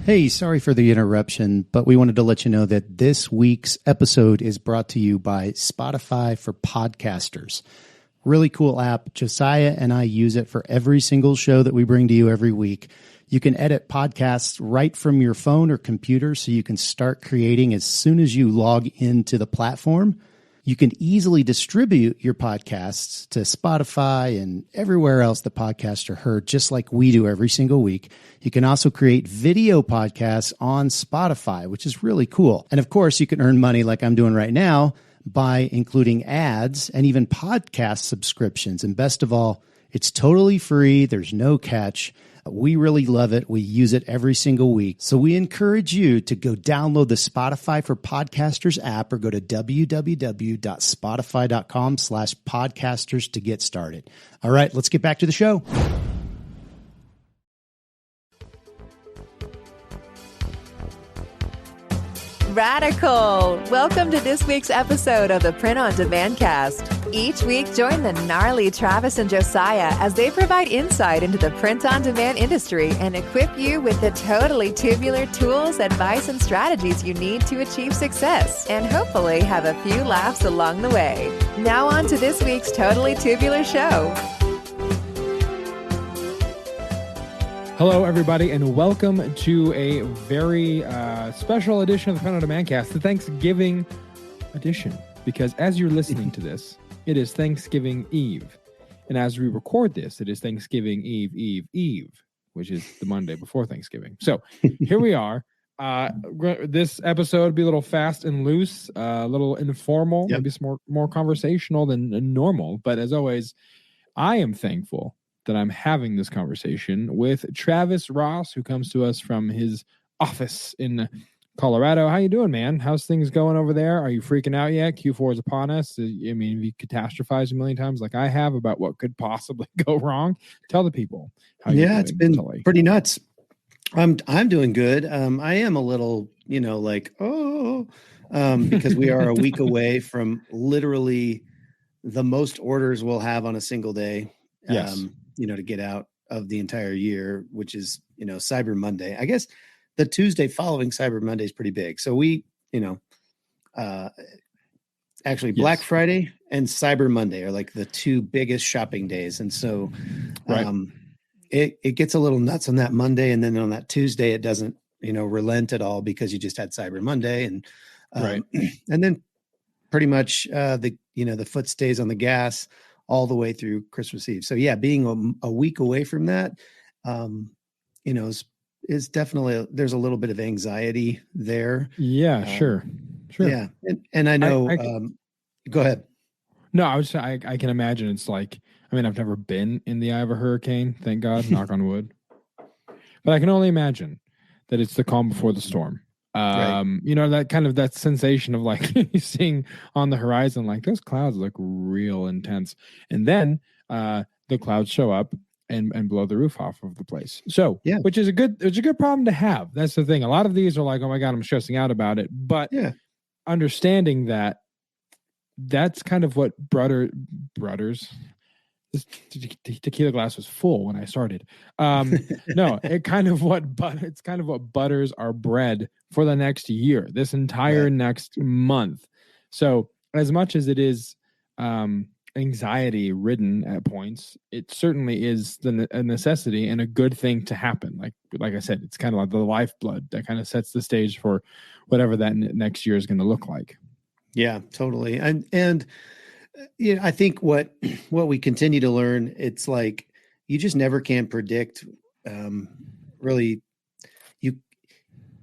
Hey, sorry for the interruption, but we wanted to let you know that this week's episode is brought to you by Spotify for Podcasters. Really cool app. Josiah and I use it for every single show that we bring to you every week. You can edit podcasts right from your phone or computer, so you can start creating as soon as you log into the platform. You can easily distribute your podcasts to Spotify and everywhere else the podcasts are heard, just like we do every single week. You can also create video podcasts on Spotify, which is really cool. And of course, you can earn money like I'm doing right now by including ads and even podcast subscriptions. And best of all, it's totally free. There's no catch. We really love it. We use it every single week. So we encourage you to go download the Spotify for Podcasters app or go to www.spotify.com/podcasters to get started. All right, let's get back to the show. Radical! Welcome to this week's episode of the Print on Demand Cast. Each week, join the gnarly Travis and Josiah as they provide insight into the print on demand industry and equip you with the totally tubular tools, advice, and strategies you need to achieve success and hopefully have a few laughs along the way. Now on to this week's Totally Tubular show. Hello, everybody, and welcome to a very special edition of the Print on Demand Cast, the Thanksgiving edition. Because as you're listening to this, it is Thanksgiving Eve. And as we record this, it is Thanksgiving Eve, which is the Monday before Thanksgiving. So here we are. This episode will be a little fast and loose, a little informal, maybe some more conversational than normal. But as always, I am thankful that I'm having this conversation with Travis Ross, who comes to us from his office in Colorado. How you doing, man? How's things going over there? Are you freaking out yet? Q4 is upon us. I mean, have you catastrophized a million times like I have about what could possibly go wrong? Tell the people how you're doing. It's been pretty nuts. I'm doing good. I am a little, because we are a week away from literally the most orders we'll have on a single day. Yes. To get out of the entire year, which is, Cyber Monday. I guess the Tuesday following Cyber Monday is pretty big. So we, actually Black Friday and Cyber Monday are like the two biggest shopping days. And so it gets a little nuts on that Monday. And then on that Tuesday, it doesn't, relent at all because you just had Cyber Monday. And, and then pretty much the foot stays on the gas all the way through Christmas Eve. So being a week away from that, is definitely, there's a little bit of anxiety there. Yeah, sure. Yeah. And I know, go ahead. No, I can imagine it's like, I've never been in the eye of a hurricane, thank God, knock on wood. But I can only imagine that it's the calm before the storm. That kind of that sensation of like seeing on the horizon, like those clouds look real intense. And then the clouds show up and blow the roof off of the place. So, which is a good problem to have. That's the thing. A lot of these are like, oh my God, I'm stressing out about it. But understanding that that's kind of what Brothers. This tequila glass was full when I started. It's kind of what butters our bread for the next year, this entire next month. So as much as it is anxiety ridden at points, it certainly is a necessity and a good thing to happen. Like I said, it's kind of like the lifeblood that kind of sets the stage for whatever that next year is going to look like. Yeah, totally. And I think what we continue to learn, it's like you just never can predict. Really,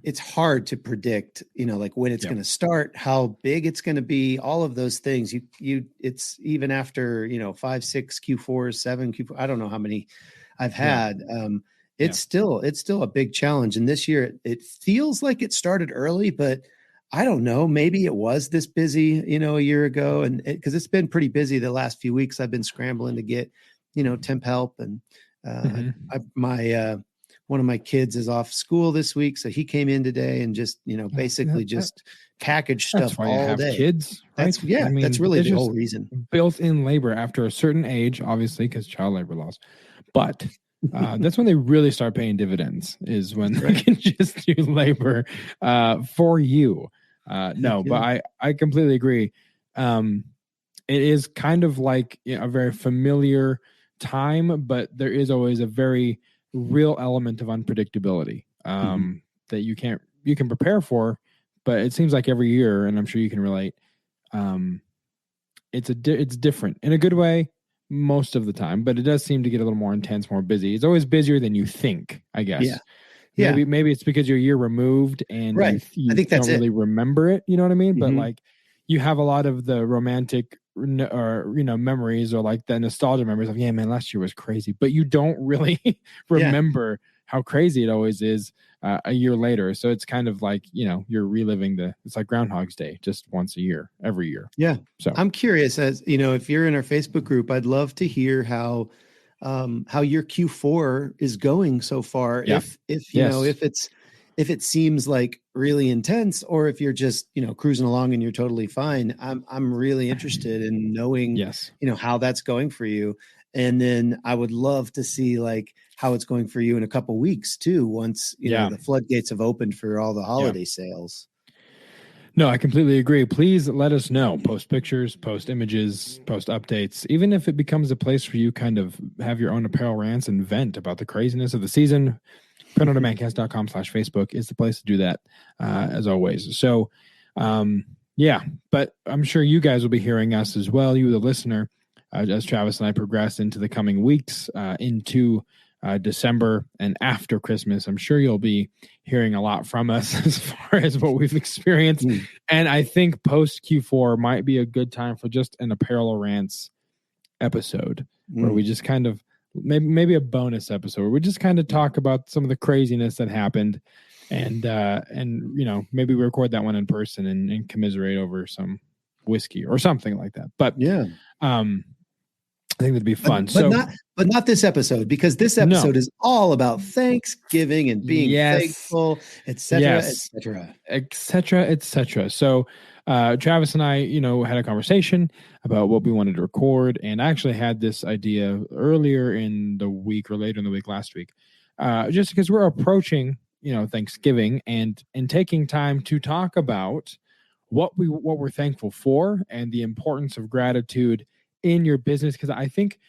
it's hard to predict. Like when it's going to start, how big it's going to be, all of those things. It's even after 5, 6 Q4s, 7 Q4. I don't know how many I've had. It's still a big challenge. And this year, it feels like it started early, but I don't know. Maybe it was this busy, a year ago, and because it's been pretty busy the last few weeks. I've been scrambling to get, temp help, and one of my kids is off school this week, so he came in today and just, basically just packaged stuff all day. Kids, right? That's really the whole reason. Built-in labor after a certain age, obviously, because child labor laws, but That's when they really start paying dividends, is when they can just do labor for you. No, but I completely agree. It is kind of like a very familiar time, but there is always a very real element of unpredictability that you can prepare for, but it seems like every year, and I'm sure you can relate, it's different in a good way most of the time, but it does seem to get a little more intense, more busy. It's always busier than you think, I guess. Yeah. Maybe it's because you're a year removed and you I think that's don't really remember it. You know what I mean? But like you have a lot of the romantic or memories or like the nostalgia memories of, yeah, man, last year was crazy, but you don't really remember how crazy it always is a year later. So it's kind of like, you're reliving it's like Groundhog's Day, just once a year, every year. Yeah. So I'm curious, as if you're in our Facebook group, I'd love to hear how your Q4 is going so far. Yeah. If it seems like really intense, or if you're just, cruising along and you're totally fine. I'm really interested in knowing, how that's going for you. And then I would love to see like how it's going for you in a couple weeks too, once, the floodgates have opened for all the holiday sales. No, I completely agree. Please let us know. Post pictures, post images, post updates. Even if it becomes a place where you kind of have your own apparel rants and vent about the craziness of the season, printondemancast.com/Facebook is the place to do that, as always. So, but I'm sure you guys will be hearing us as well, you the listener, as Travis and I progress into the coming weeks, into December and after Christmas. I'm sure you'll be hearing a lot from us as far as what we've experienced. And I think post Q4 might be a good time for just an apparel rants episode where we just kind of maybe a bonus episode where we just kind of talk about some of the craziness that happened and maybe we record that one in person and commiserate over some whiskey or something like that. But I think that'd be fun. But not this episode, because this episode is all about Thanksgiving and being thankful, etc., etc. So Travis and I, had a conversation about what we wanted to record, and I actually had this idea earlier in the week or later in the week last week, just because we're approaching, Thanksgiving and taking time to talk about what we're thankful for and the importance of gratitude in your business. Because I think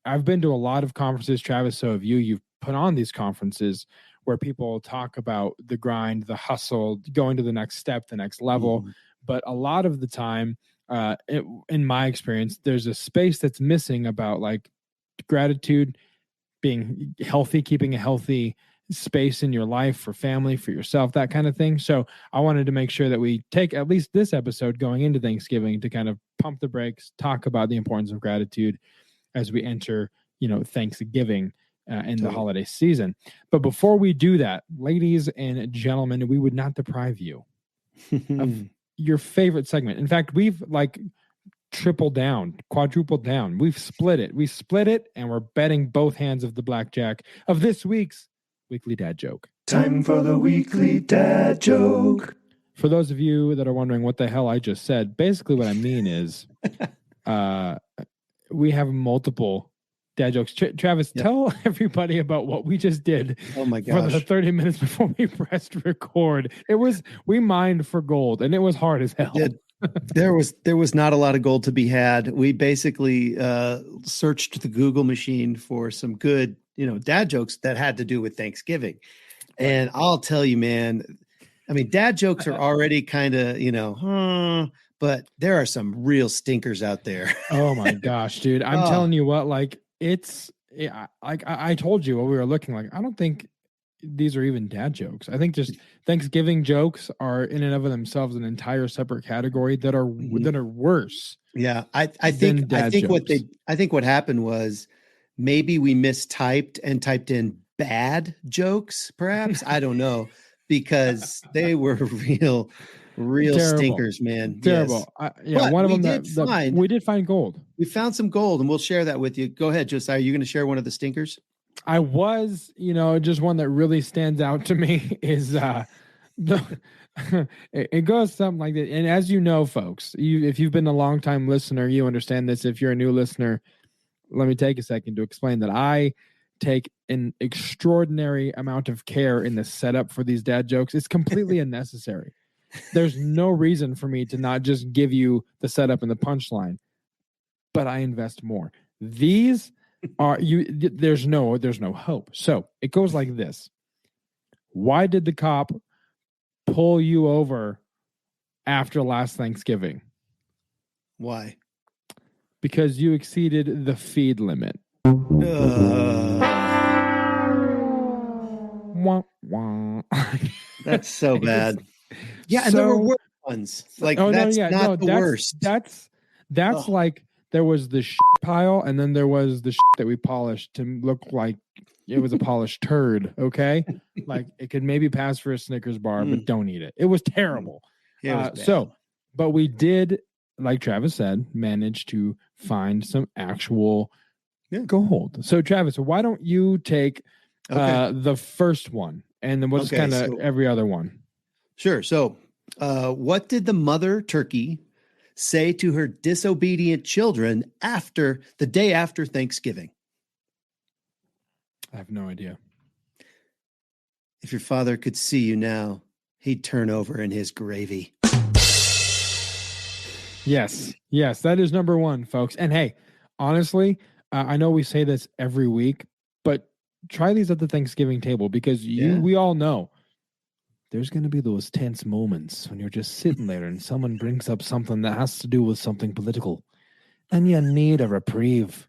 I've been to a lot of conferences, Travis, so have you. You've put on these conferences where people talk about the grind, the hustle, going to the next step, the next level. But a lot of the time, in my experience, there's a space that's missing about like gratitude, being healthy, keeping a healthy space in your life for family, for yourself, that kind of thing. So I wanted to make sure that we take at least this episode going into Thanksgiving to kind of pump the brakes, talk about the importance of gratitude as we enter, Thanksgiving in the holiday season. But before we do that, ladies and gentlemen, we would not deprive you of your favorite segment. In fact, we've tripled down, quadrupled down. We've split it, and we're betting both hands of the blackjack of this week's weekly dad joke. Time for the weekly dad joke. For those of you that are wondering what the hell I just said, basically what I mean is we have multiple dad jokes. Travis, tell everybody about what we just did. Oh my gosh. For the 30 minutes before we pressed record. We mined for gold, and it was hard as hell. There was not a lot of gold to be had. We basically searched the Google machine for some good, dad jokes that had to do with Thanksgiving. And I'll tell you, man, I mean, dad jokes are already kind of, but there are some real stinkers out there. Oh my gosh, dude. I'm telling you what, I told you what we were looking like. I don't think these are even dad jokes. I think just Thanksgiving jokes are in and of themselves an entire separate category that are worse. Yeah. I think what happened was maybe we mistyped and typed in bad jokes, perhaps. I don't know, because they were real terrible stinkers, man. Terrible. Yes. One of them we did find gold. We found some gold, and we'll share that with you. Go ahead, Josiah. Are you going to share one of the stinkers? I was, just one that really stands out to me is it goes something like that. And as you know, folks, if you've been a long time listener, you understand this. If you're a new listener, let me take a second to explain that I take an extraordinary amount of care in the setup for these dad jokes. It's completely unnecessary. There's no reason for me to not just give you the setup and the punchline, but I invest more. These are there's no hope. So it goes like this. Why did the cop pull you over after last Thanksgiving? Why? Because you exceeded the feed limit. Wah, wah. That's so bad. Yeah, and there were worse ones. Like, the worst. That's like there was the shit pile, and then there was the shit that we polished to look like it was a polished turd. Okay, like it could maybe pass for a Snickers bar, but don't eat it. It was terrible. It was bad. But we did, like Travis said, manage to find some actual gold. So Travis, why don't you take the first one, and then we'll just kind of every other one. Sure. So, what did the mother turkey say to her disobedient children the day after Thanksgiving? I have no idea. If your father could see you now, he'd turn over in his gravy. Yes, that is number one, folks. And hey, honestly, I know we say this every week, but try these at the Thanksgiving table, because we all know there's going to be those tense moments when you're just sitting there and someone brings up something that has to do with something political and you need a reprieve.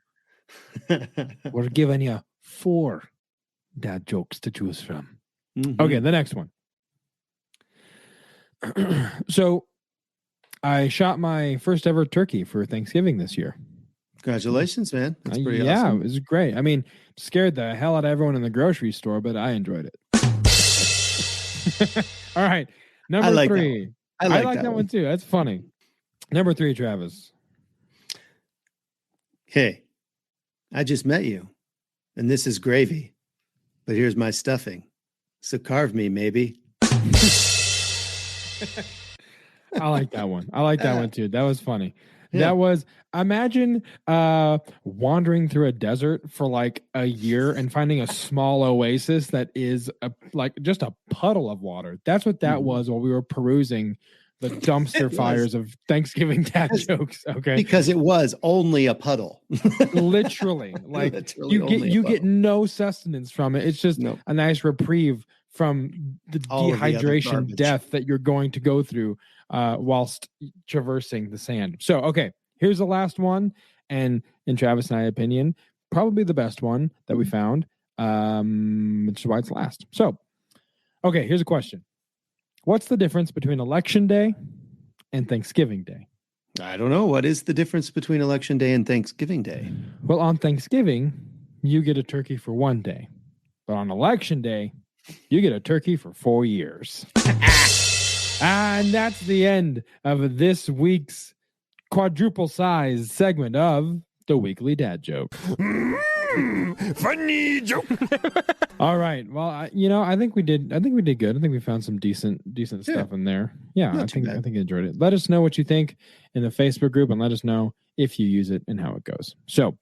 We're giving you 4 dad jokes to choose from. Mm-hmm. Okay, the next one. So I shot my first ever turkey for Thanksgiving this year. Congratulations, man. That's pretty awesome. Yeah, it was great. I mean, scared the hell out of everyone in the grocery store, but I enjoyed it. All right. Number 3. I like that one too. That's funny. Number 3, Travis. Hey, I just met you, and this is gravy, but here's my stuffing. So carve me, maybe. I like that one. I like that one too. That was funny. Yeah. That was, imagine wandering through a desert for like a year and finding a small oasis that is just a puddle of water. That's what that was while we were perusing the dumpster fires of Thanksgiving dad jokes. Okay, because it was only a puddle. Literally, like you get no sustenance from it. It's just a nice reprieve from the dehydration death that you're going to go through whilst traversing the sand. So, okay, here's the last one, and in Travis and I's opinion, probably the best one that we found, which is why it's last. So, okay, here's a question. What's the difference between Election Day and Thanksgiving Day? I don't know. What is the difference between Election Day and Thanksgiving Day? Well, on Thanksgiving, you get a turkey for 1 day, but on Election Day, you get a turkey for 4 years. And that's the end of this week's quadruple size segment of the Weekly Dad Joke. Funny joke. All right. Well, I think we did good. I think we found some decent stuff in there. Yeah, I think I enjoyed it. Let us know what you think in the Facebook group, and let us know if you use it and how it goes. So,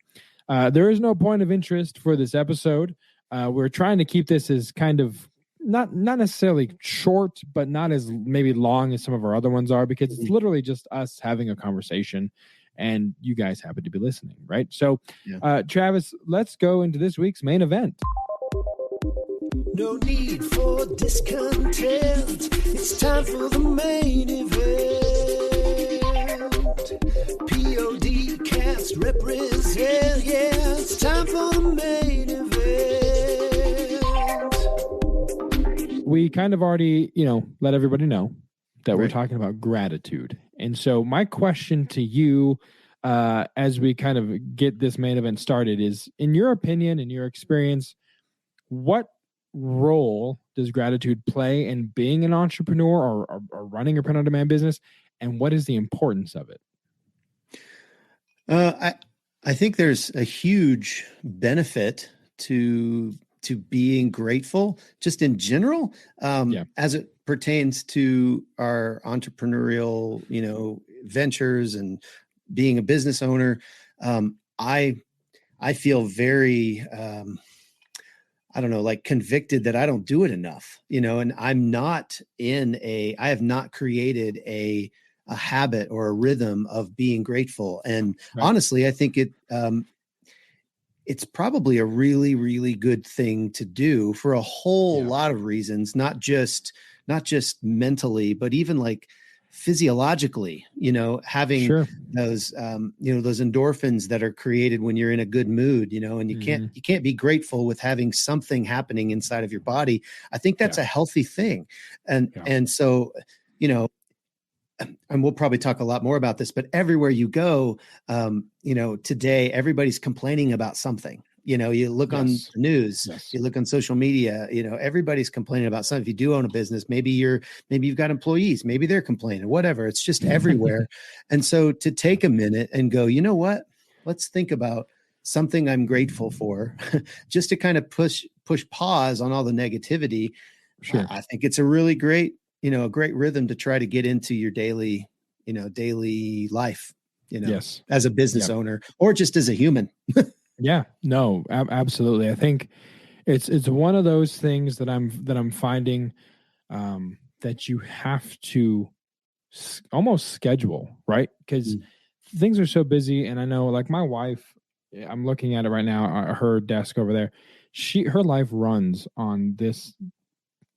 there is no point of interest for this episode. We're trying to keep this as kind of not necessarily short, but not as maybe long as some of our other ones are, because it's literally just us having a conversation and you guys happen to be listening, right? So, Travis, let's go into this week's main event. No need for discontent. It's time for the main event. POD cast represent. Yeah, it's time for the main event. We kind of already, let everybody know that we're talking about gratitude. And so my question to you, as we kind of get this main event started, is, in your opinion, in your experience, what role does gratitude play in being an entrepreneur or running a print-on-demand business, and what is the importance of it? I think there's a huge benefit to being grateful, just in general, as it pertains to our entrepreneurial, ventures and being a business owner. I feel very I don't know, like convicted that I don't do it enough, and I have not created a habit or a rhythm of being grateful. And honestly, I think it's probably a really, really good thing to do for a whole lot of reasons, not just mentally, but even like physiologically, having those, those endorphins that are created when you're in a good mood, and you can't be grateful with having something happening inside of your body. I think that's a healthy thing. And so, and we'll probably talk a lot more about this, but everywhere you go, today, everybody's complaining about something. You look on the news, you look on social media, everybody's complaining about something. If you do own a business, maybe you've got employees, maybe they're complaining, whatever. It's just everywhere. And so to take a minute and go, you know what, let's think about something I'm grateful for, just to kind of push pause on all the negativity. Sure. I think it's a really great, a great rhythm to try to get into your daily life, as a business owner or just as a human. Yeah, no, absolutely. I think it's one of those things that I'm finding that you have to almost schedule, right? Because things are so busy, and I know, like my wife, I'm looking at it right now, her desk over there. Her life runs on this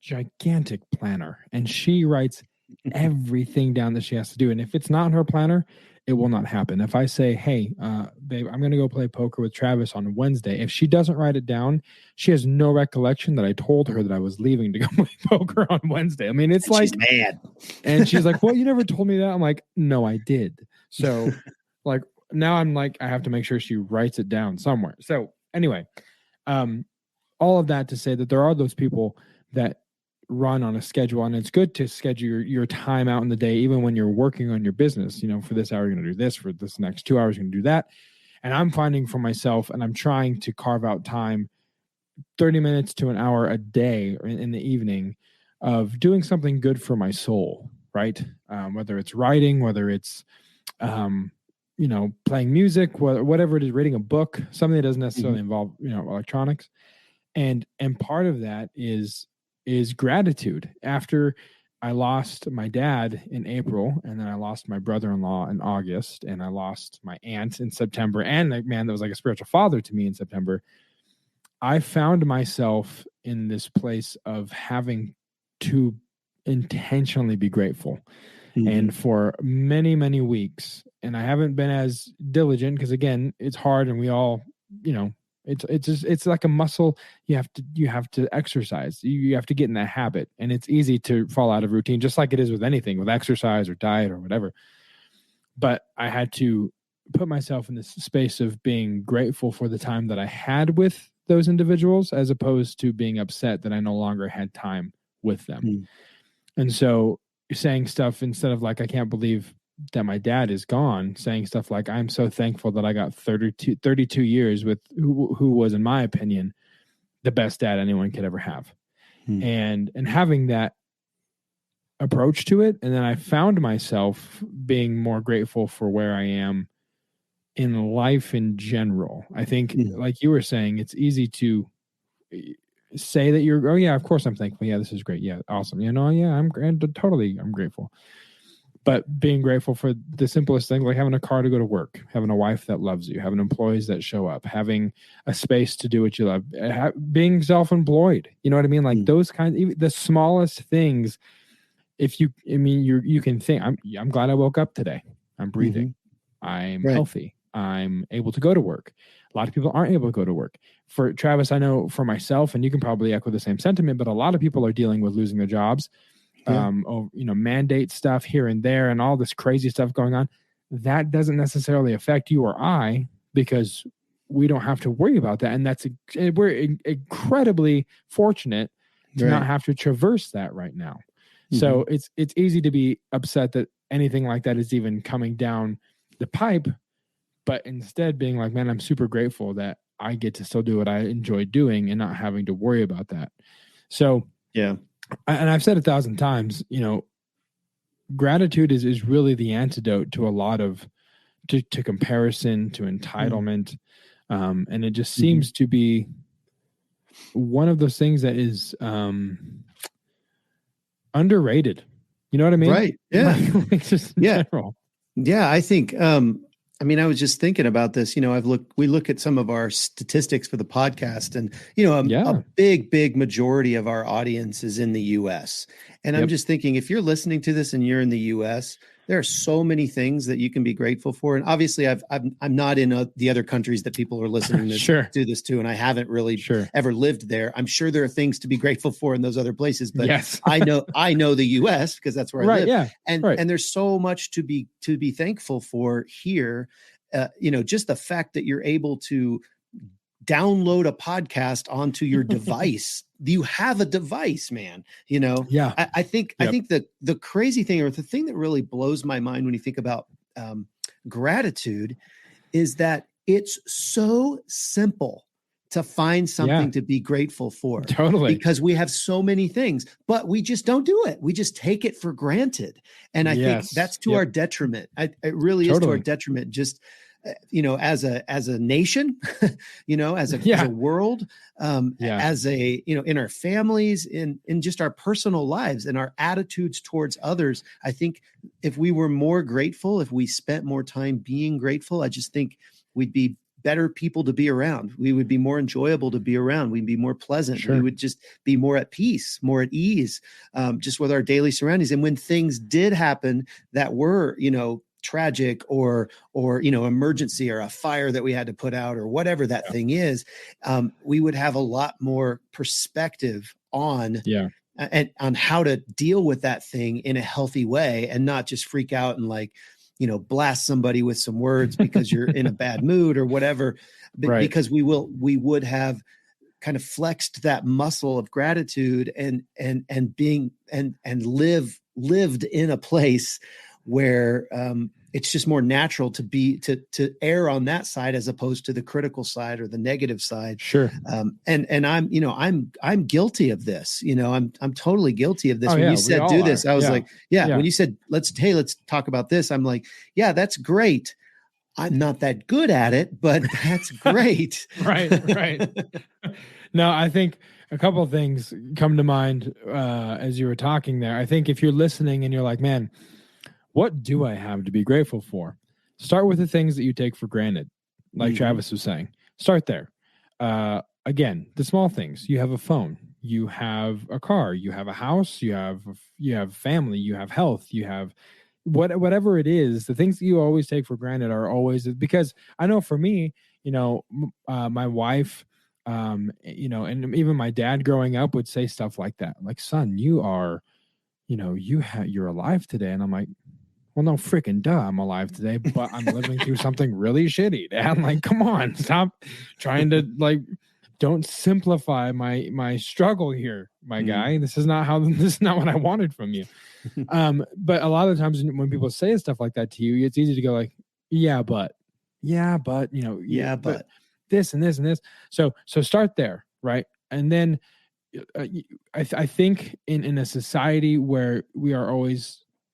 gigantic planner, and she writes everything down that she has to do. And if it's not in her planner, it will not happen. If I say, hey, babe, I'm going to go play poker with Travis on Wednesday, if she doesn't write it down, she has no recollection that I told her that I was leaving to go play poker on Wednesday. I mean, it's like, she's mad. And she's like, well, you never told me that. I'm like, no, I did. So like, now I'm like, I have to make sure she writes it down somewhere. So anyway, all of that to say that there are those people that run on a schedule, and it's good to schedule your time out in the day, even when you're working on your business. For this hour, you're going to do this, for this next 2 hours, you're going to do that. And I'm finding for myself, and I'm trying to carve out time, 30 minutes to an hour a day in the evening, of doing something good for my soul, right? Whether it's writing, whether it's, playing music, whatever it is, reading a book, something that doesn't necessarily involve, electronics. And part of that is gratitude. After I lost my dad in April, and then I lost my brother-in-law in August, and I lost my aunt in September, and the man that was like a spiritual father to me in September, I found myself in this place of having to intentionally be grateful. And for many, many weeks, and I haven't been as diligent, because again, it's hard, and we all, it's like a muscle you have to exercise. You have to get in that habit, and it's easy to fall out of routine, just like it is with anything, with exercise or diet or whatever. But I had to put myself in this space of being grateful for the time that I had with those individuals, as opposed to being upset that I no longer had time with them. And so saying stuff, instead of like, I can't believe that my dad is gone, saying stuff like, I'm so thankful that I got 32 years with who was, in my opinion, the best dad anyone could ever have. And having that approach to it. And then I found myself being more grateful for where I am in life in general. I think, like you were saying, it's easy to say that you're, oh yeah, of course I'm thankful. Yeah, this is great. Yeah, awesome. I'm grateful. But being grateful for the simplest thing, like having a car to go to work, having a wife that loves you, having employees that show up, having a space to do what you love, being self-employed. You know what I mean? Like those kinds, even the smallest things. You can think, I'm glad I woke up today. I'm breathing. I'm healthy. I'm able to go to work. A lot of people aren't able to go to work. For Travis, I know for myself, and you can probably echo the same sentiment, but a lot of people are dealing with losing their jobs. Mandate stuff here and there, and all this crazy stuff going on. That doesn't necessarily affect you or I, because we don't have to worry about that. And we're incredibly fortunate to not have to traverse that right now. So it's easy to be upset that anything like that is even coming down the pipe, but instead being like, man, I'm super grateful that I get to still do what I enjoy doing and not having to worry about that. So, and I've said 1,000 times, gratitude is really the antidote to a lot of, to comparison, to entitlement. And it just seems to be one of those things that is underrated. You know what I mean? Right. Yeah. Like just in general. Yeah. I think, I mean, I was just thinking about this, we look at some of our statistics for the podcast and, a big majority of our audience is in the US. And I'm just thinking, if you're listening to this and you're in the US, there are so many things that you can be grateful for. And obviously I'm not in the other countries that people are listening to do this to. And I haven't really ever lived there. I'm sure there are things to be grateful for in those other places, but I know the US because that's where I live. Yeah. And there's so much to be thankful for here. Just the fact that you're able to download a podcast onto your device. You have a device, man. I think the crazy thing, or the thing that really blows my mind when you think about gratitude, is that it's so simple to find something to be grateful for. Totally. Because we have so many things, but we just don't do it. We just take it for granted. And I think that's to our detriment. It really is to our detriment. Just, as a nation, as a world, as in our families, in just our personal lives and our attitudes towards others. I think if we were more grateful, if we spent more time being grateful, I just think we'd be better people to be around. We would be more enjoyable to be around. We'd be more pleasant. We would just be more at peace, more at ease, just with our daily surroundings. And when things did happen that were, tragic or emergency, or a fire that we had to put out, or whatever that thing is, we would have a lot more perspective on and on how to deal with that thing in a healthy way, and not just freak out and blast somebody with some words because you're in a bad mood or whatever, because we would have kind of flexed that muscle of gratitude and lived in a place where it's just more natural to err on that side as opposed to the critical side or the negative side. Sure. And I'm guilty of this. I'm totally guilty of this. When you said do this, I was like, when you said let's talk about this, I'm like, yeah, that's great. I'm not that good at it, but that's great. Right. No, I think a couple of things come to mind as you were talking there. I think if you're listening and you're like, man, what do I have to be grateful for? Start with the things that you take for granted. Like Travis was saying, start there. Again, the small things. You have a phone, you have a car, you have a house, you have family, you have health, you have whatever it is. The things that you always take for granted are always, because I know for me, my wife, and even my dad growing up would say stuff like that. Like, son, you're alive today. And I'm like, well, no freaking duh, I'm alive today, but I'm living through something really shitty, Dad. Like, come on, stop trying to don't simplify my struggle here, my guy. This is not what I wanted from you. But a lot of the times when people say stuff like that to you, it's easy to go like, but this and this and this. So start there, right? And then I think in a society where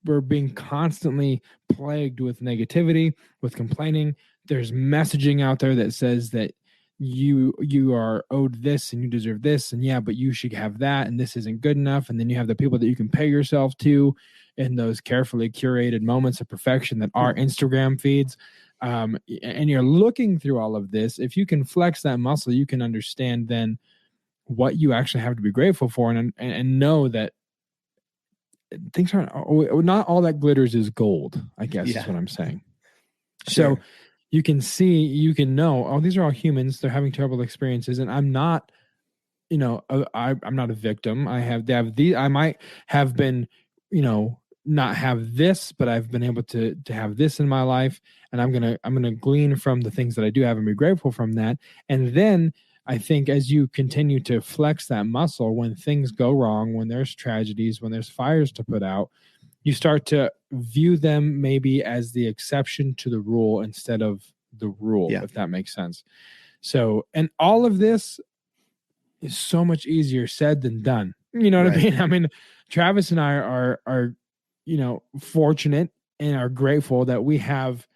we're being constantly plagued with negativity, with complaining, there's messaging out there that says that you are owed this and you deserve this, and but you should have that, and this isn't good enough. And then you have the people that you compare yourself to in those carefully curated moments of perfection that are Instagram feeds. And you're looking through all of this. If you can flex that muscle, you can understand then what you actually have to be grateful for, and know that things aren't, not all that glitters is gold, I guess is what I'm saying. Sure. So you can know, these are all humans. They're having terrible experiences, and I'm not, I'm not a victim. I might have been, not have this, but I've been able to have this in my life, and I'm gonna glean from the things that I do have and be grateful from that. And then I think as you continue to flex that muscle, when things go wrong, when there's tragedies, when there's fires to put out, you start to view them maybe as the exception to the rule instead of the rule, if that makes sense. So, and all of this is so much easier said than done. You know what I mean? I mean, Travis and I are fortunate and are grateful that we have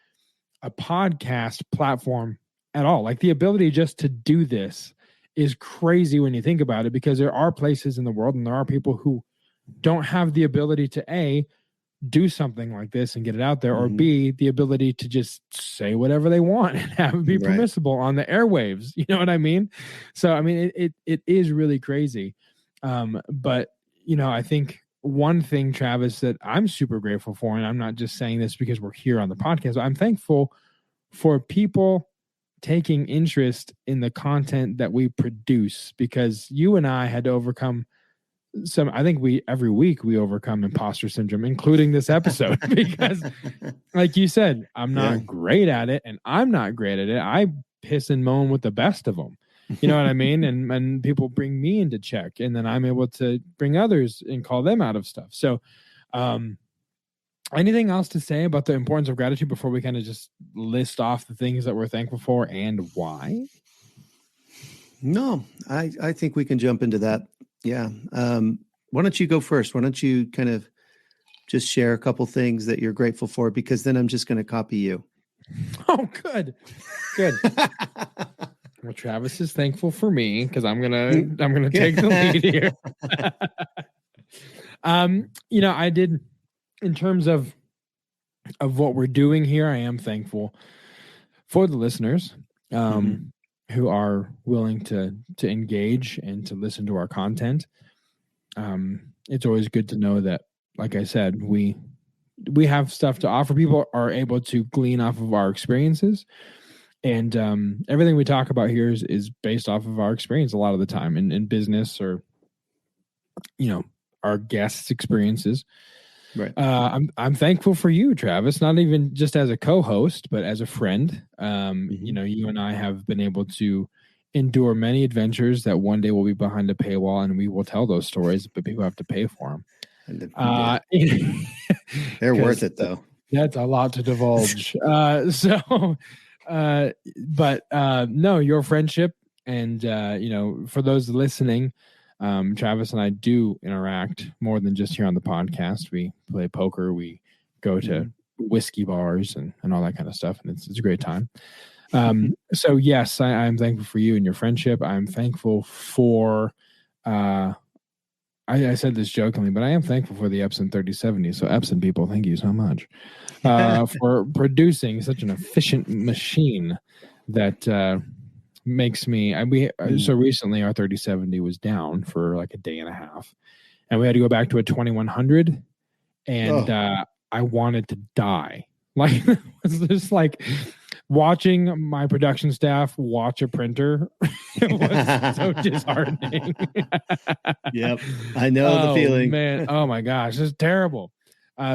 a podcast platform at all. Like, the ability just to do this is crazy when you think about it, because there are places in the world and there are people who don't have the ability to A, do something like this and get it out there, or B, the ability to just say whatever they want and have it be permissible on the airwaves. You know what I mean? So, I mean, it is really crazy. But, you know, I think one thing, Travis, that I'm super grateful for, and I'm not just saying this because we're here on the podcast, I'm thankful for people taking interest in the content that we produce, because you and I had to overcome I think every week we overcome imposter syndrome, including this episode, because like you said, I'm not great at it and I'm not great at it. I piss and moan with the best of them. You know what I mean? And people bring me into check, and then I'm able to bring others and call them out of stuff. So, anything else to say about the importance of gratitude before we kind of just list off the things that we're thankful for and why? No, I think we can jump into that. Yeah. Why don't you go first? Why don't you kind of just share a couple things that you're grateful for? Because then I'm just going to copy you. Oh, good. Well, Travis is thankful for me because I'm gonna take the lead here. You know, I did, in terms of what we're doing here, I am thankful for the listeners. Who are willing to engage and to listen to our content. It's always good to know that, like I said, we have stuff to offer. People are able to glean off of our experiences, and everything we talk about here is based off of our experience a lot of the time in business, or, you know, our guests' experiences. Right. I'm thankful for you, Travis, not even just as a co-host, but as a friend. You know, you and I have been able to endure many adventures that one day will be behind a paywall, and we will tell those stories, but people have to pay for them. They're worth it, though. That's a lot to divulge. No, your friendship, and you know, for those listening, Travis and I do interact more than just here on the podcast. We play poker, we go to whiskey bars and all that kind of stuff, and it's a great time. So yes, I'm thankful for you and your friendship. I'm thankful for, I said this jokingly, but I am thankful for the Epson 3070. So Epson people, thank you so much for producing such an efficient machine that makes me. So recently our 3070 was down for like a day and a half, and we had to go back to a 2100, and I wanted to die. Like, it was just like watching my production staff watch a printer. It was so disheartening. Yep, I know the feeling, man. Oh my gosh, it's terrible.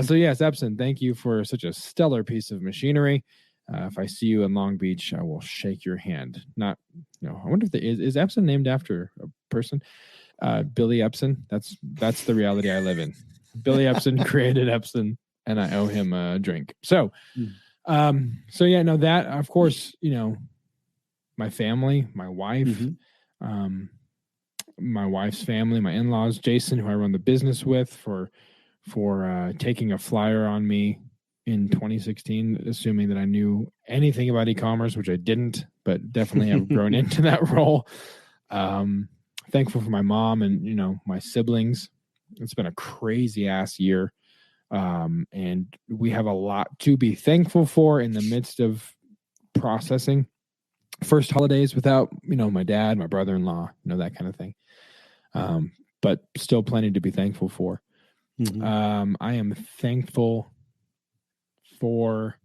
So yes, Epson, thank you for such a stellar piece of machinery. If I see you in Long Beach, I will shake your hand. Not, you know, I wonder if is Epson named after a person? Billy Epson. That's the reality I live in. Billy Epson created Epson, and I owe him a drink. So, yeah, no, that, of course, you know, my family, my wife, my wife's family, my in-laws, Jason, who I run the business with, for taking a flyer on me in 2016, assuming that I knew anything about e-commerce, which I didn't, but definitely have grown into that role. Thankful for my mom and, you know, my siblings. It's been a crazy ass year. And we have a lot to be thankful for in the midst of processing first holidays without, you know, my dad, my brother-in-law, you know, that kind of thing. But still plenty to be thankful for. I am thankful for,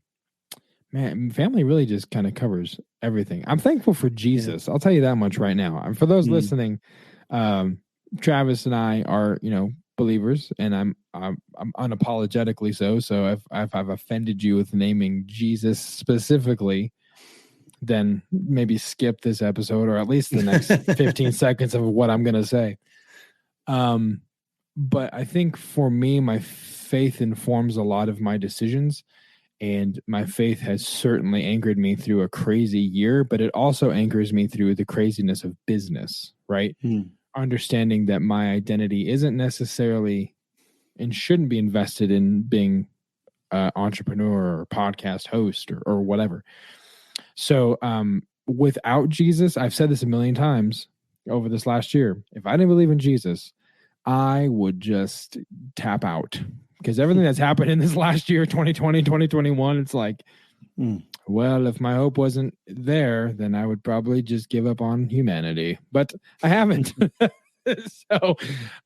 man, family really just kind of covers everything. I'm thankful for Jesus. I'll tell you that much right now. And for those listening, Travis and I are, you know, believers, and I'm unapologetically so. So if I've offended you with naming Jesus specifically, then maybe skip this episode, or at least the next 15 seconds of what I'm going to say. But I think for me, my faith informs a lot of my decisions, and my faith has certainly anchored me through a crazy year, but it also anchors me through the craziness of business, right? Understanding that my identity isn't necessarily and shouldn't be invested in being an entrepreneur or podcast host or whatever. So without Jesus, I've said this a million times, over this last year. If I didn't believe in Jesus, I would just tap out, because everything that's happened in this last year, 2020, 2021, it's like, well, if my hope wasn't there, then I would probably just give up on humanity. But I haven't. So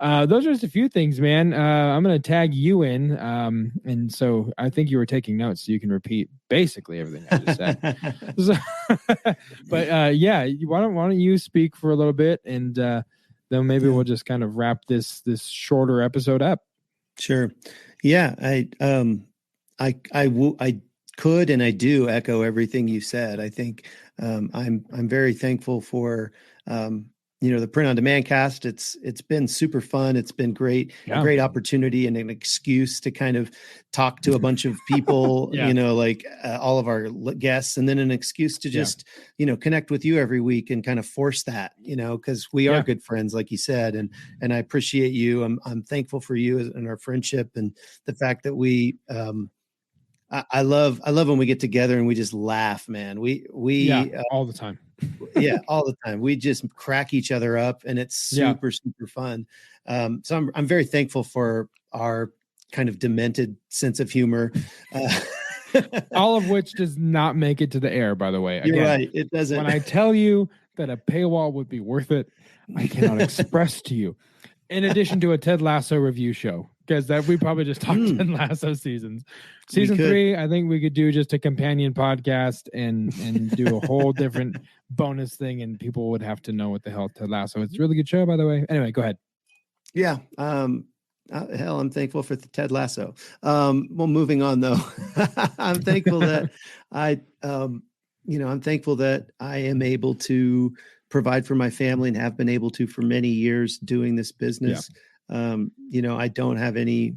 those are just a few things, man. I'm going to tag you in. And so I think you were taking notes, so you can repeat basically everything I just said. But yeah, why don't you speak for a little bit, and then maybe we'll just kind of wrap this shorter episode up. Sure. Yeah. I could, and I do echo everything you said. I think I'm very thankful for the Print on Demand cast. It's been super fun. It's been great, a great opportunity and an excuse to kind of talk to a bunch of people, all of our guests, and then an excuse to just, connect with you every week and kind of force that, because we are good friends, like you said, and I appreciate you. I'm thankful for you and our friendship, and the fact that we, I love when we get together and we just laugh, man. We all the time. All the time. We just crack each other up, and it's super fun. So I'm very thankful for our kind of demented sense of humor. All of which does not make it to the air, by the way. Again, you're right. It doesn't. When I tell you that a paywall would be worth it, I cannot express to you. In addition to a Ted Lasso review show, because that we probably just talked Ted Lasso seasons. Season 3, I think we could do just a companion podcast and do a whole different bonus thing, and people would have to know what the hell Ted Lasso. It's a really good show, by the way. Anyway, go ahead. Yeah. Hell, I'm thankful for Ted Lasso. Well, moving on though, I'm thankful that I'm thankful that I am able to provide for my family and have been able to for many years doing this business. I don't have any,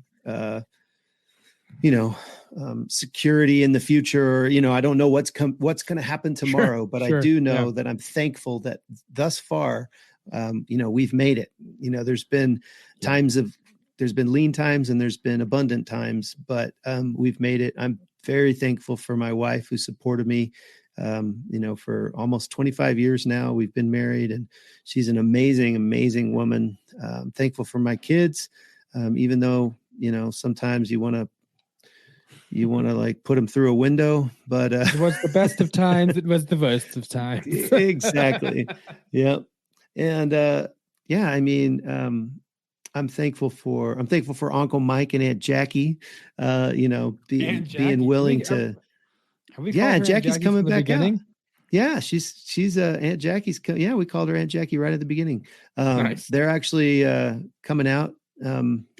security in the future. I don't know what's going to happen tomorrow, but I do know that I'm thankful that thus far, we've made it. There's been there's been lean times and there's been abundant times, but we've made it. I'm very thankful for my wife who supported me, for almost 25 years now. We've been married, and she's an amazing, amazing woman. I'm thankful for my kids, even though, sometimes you want to like put them through a window, but it was the best of times. It was the worst of times. Exactly. Yeah. And I'm thankful for Uncle Mike and Aunt Jackie, being willing to. Aunt Jackie's coming back out. Yeah, she's Aunt Jackie's. We called her Aunt Jackie right at the beginning. Nice. They're actually coming out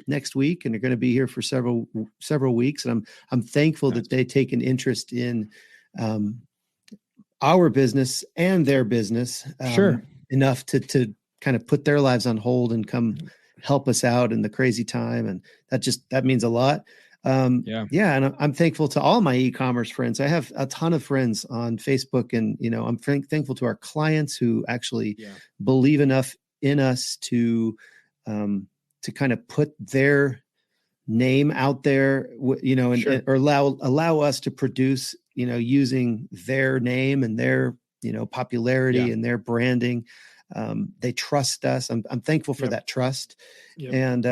next week, and they're going to be here for several weeks. And I'm thankful that they take an interest in our business and their business, enough to kind of put their lives on hold and come help us out in the crazy time, and that means a lot. And I'm thankful to all my e-commerce friends. I have a ton of friends on Facebook, and I'm thankful to our clients who actually believe enough in us to kind of put their name out there, or allow us to produce, using their name and their popularity and their branding. They trust us. I'm thankful for that trust. And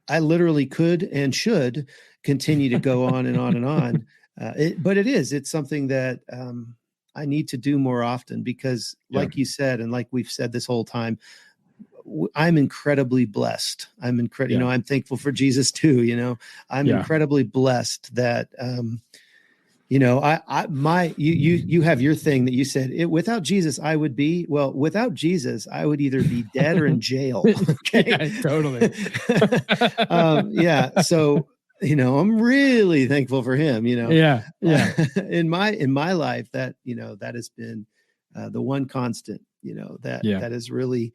I literally could and should continue to go on and on and on. But it's something that I need to do more often, because like you said, and like we've said this whole time, I'm incredibly blessed. I'm thankful for Jesus too. I'm incredibly blessed that, you have your thing that you said, without Jesus, without Jesus, I would either be dead or in jail. Okay. Yeah, totally. So, I'm really thankful for him, in my life, that, that has been the one constant, that is really,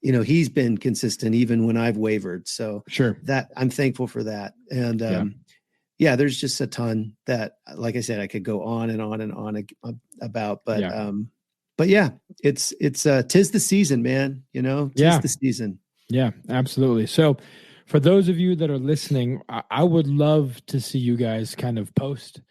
he's been consistent even when I've wavered. So that I'm thankful for that. And, there's just a ton that, like I said, I could go on and on and on about, but it's 'tis the season, man, tis the season. Yeah, absolutely. So for those of you that are listening, I would love to see you guys kind of post,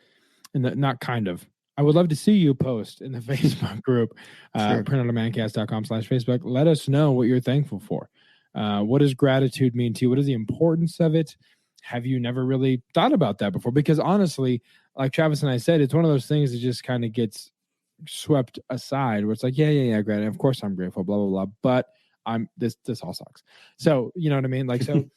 and not kind of, I would love to see you post in the Facebook group, Sure. printondemandcast.com/Facebook. Let us know what you're thankful for. What does gratitude mean to you? What is the importance of it? Have you never really thought about that before? Because honestly, like Travis and I said, it's one of those things that just kind of gets swept aside where it's like, yeah, gratitude. Of course I'm grateful, blah, blah, blah. But this all sucks. So, you know what I mean? Like, so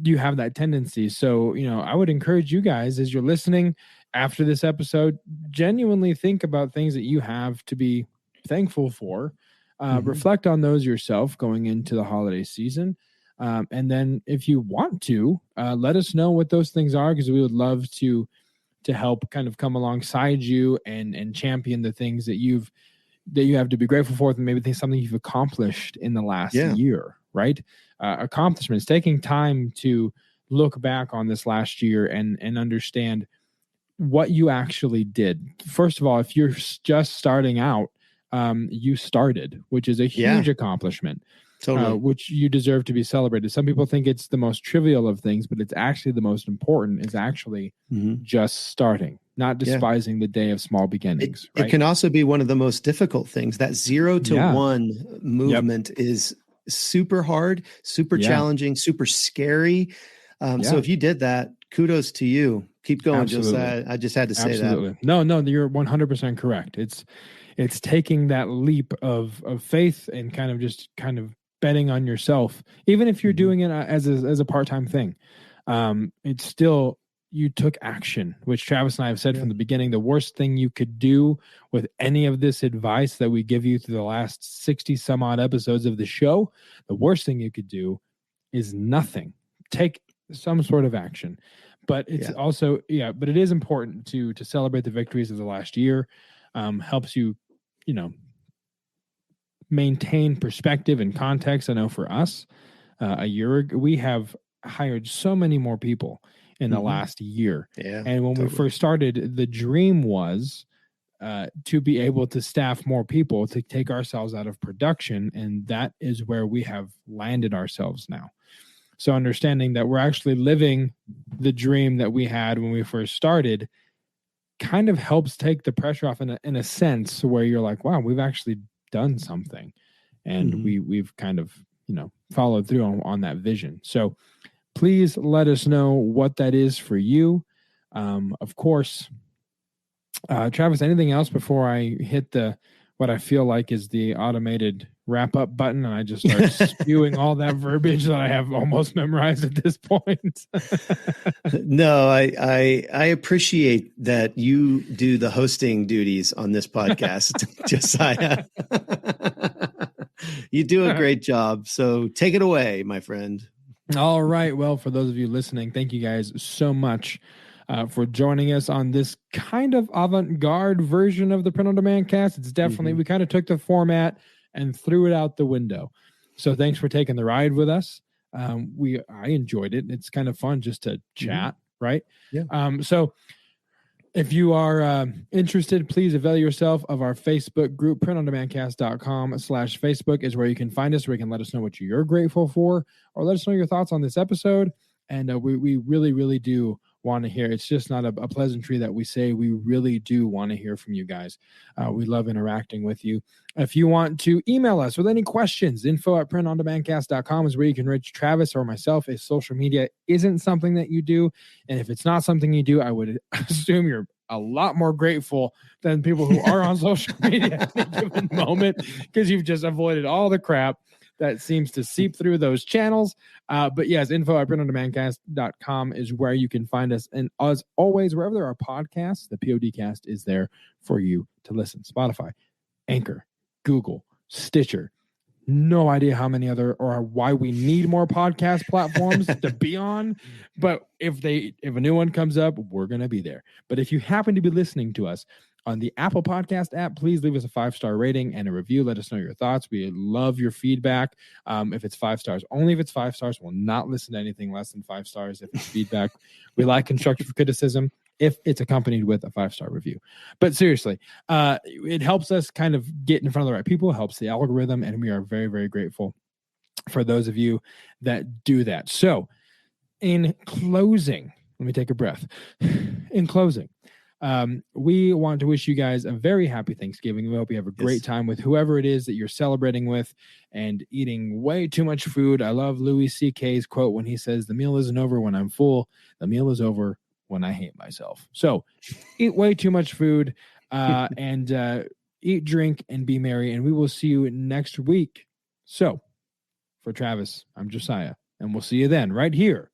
you have that tendency. So, I would encourage you guys as you're listening after this episode, genuinely think about things that you have to be thankful for. Reflect on those yourself going into the holiday season. And then if you want to, let us know what those things are, because we would love to help kind of come alongside you and champion the things that you have to be grateful for, and maybe something you've accomplished in the last year, right? Accomplishments, taking time to look back on this last year and understand what you actually did. First of all, if you're just starting out, you started, which is a huge accomplishment. Totally. Which you deserve to be celebrated. Some people think it's the most trivial of things, but it's actually the most important, is actually just starting, not despising the day of small beginnings. It can also be one of the most difficult things. That 0 to 1 movement is super hard, super challenging, super scary. So if you did that, kudos to you. Keep going, Josiah. I just had to say that. No, you're 100% correct. It's taking that leap of faith and kind of betting on yourself, even if you're doing it as a part-time thing. It's still, you took action, which Travis and I have said from the beginning. The worst thing you could do with any of this advice that we give you through the last 60 some odd episodes of the show, the worst thing you could do is nothing. Take some sort of action. But it's also, but it is important to celebrate the victories of the last year. Helps you, maintain perspective and context. I know for us, a year ago, we have hired so many more people in the last year. Yeah, and when we first started, the dream was to be able to staff more people to take ourselves out of production. And that is where we have landed ourselves now. So understanding that we're actually living the dream that we had when we first started kind of helps take the pressure off in a sense where you're like, wow, we've actually done something, and we've kind of followed through on that vision. So please let us know what that is for you. Of course, Travis, anything else before I hit what I feel like is the automated wrap up button and I just start spewing all that verbiage that I have almost memorized at this point? No, I appreciate that you do the hosting duties on this podcast, Josiah. You do a great job. So take it away, my friend. All right. Well, for those of you listening, thank you guys so much for joining us on this kind of avant-garde version of the Print on Demand cast. It's definitely, we kind of took the format and threw it out the window. So thanks for taking the ride with us. I enjoyed it. It's kind of fun just to chat, right? Yeah. So if you are interested, please avail yourself of our Facebook group. printondemandcast.com/Facebook is where you can find us, where you can let us know what you're grateful for, or let us know your thoughts on this episode. And we really, really do want to hear. It's just not a pleasantry that we say. We really do want to hear from you guys. We love interacting with you. If you want to email us with any questions, info@printondemandcast.com is where you can reach Travis or myself if social media isn't something that you do. And if it's not something you do, I would assume you're a lot more grateful than people who are on social media at any given moment, because you've just avoided all the crap that seems to seep through those channels. But yes, info@printondemandcast.com is where you can find us. And as always, wherever there are podcasts, the PODcast is there for you to listen. Spotify, Anchor, Google, Stitcher. No idea how many other or why we need more podcast platforms to be on. But if a new one comes up, we're going to be there. But if you happen to be listening to us on the Apple Podcast app, please leave us a 5-star rating and a review. Let us know your thoughts. We love your feedback. If it's 5 stars, only if it's 5 stars. We'll not listen to anything less than 5 stars if it's feedback. We like constructive criticism if it's accompanied with a 5-star review. But seriously, it helps us kind of get in front of the right people, helps the algorithm, and we are very, very grateful for those of you that do that. So in closing, let me take a breath. In closing, We want to wish you guys a very happy Thanksgiving. We hope you have a great time with whoever it is that you're celebrating with and eating way too much food. I love Louis C.K.'s quote when he says, "The meal isn't over when I'm full. The meal is over when I hate myself." So eat way too much food and eat, drink, and be merry. And we will see you next week. So for Travis, I'm Josiah, and we'll see you then right here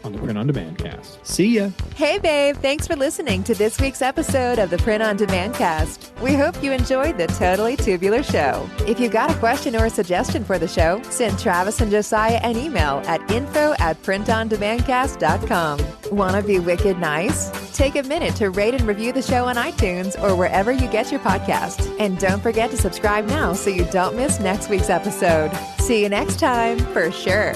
on the Print on Demand cast. See ya. Hey, babe. Thanks for listening to this week's episode of the Print on Demand cast. We hope you enjoyed the Totally Tubular Show. If you've got a question or a suggestion for the show, send Travis and Josiah an email at info@printondemandcast.com. Want to be wicked nice? Take a minute to rate and review the show on iTunes or wherever you get your podcast. And don't forget to subscribe now so you don't miss next week's episode. See you next time, for sure.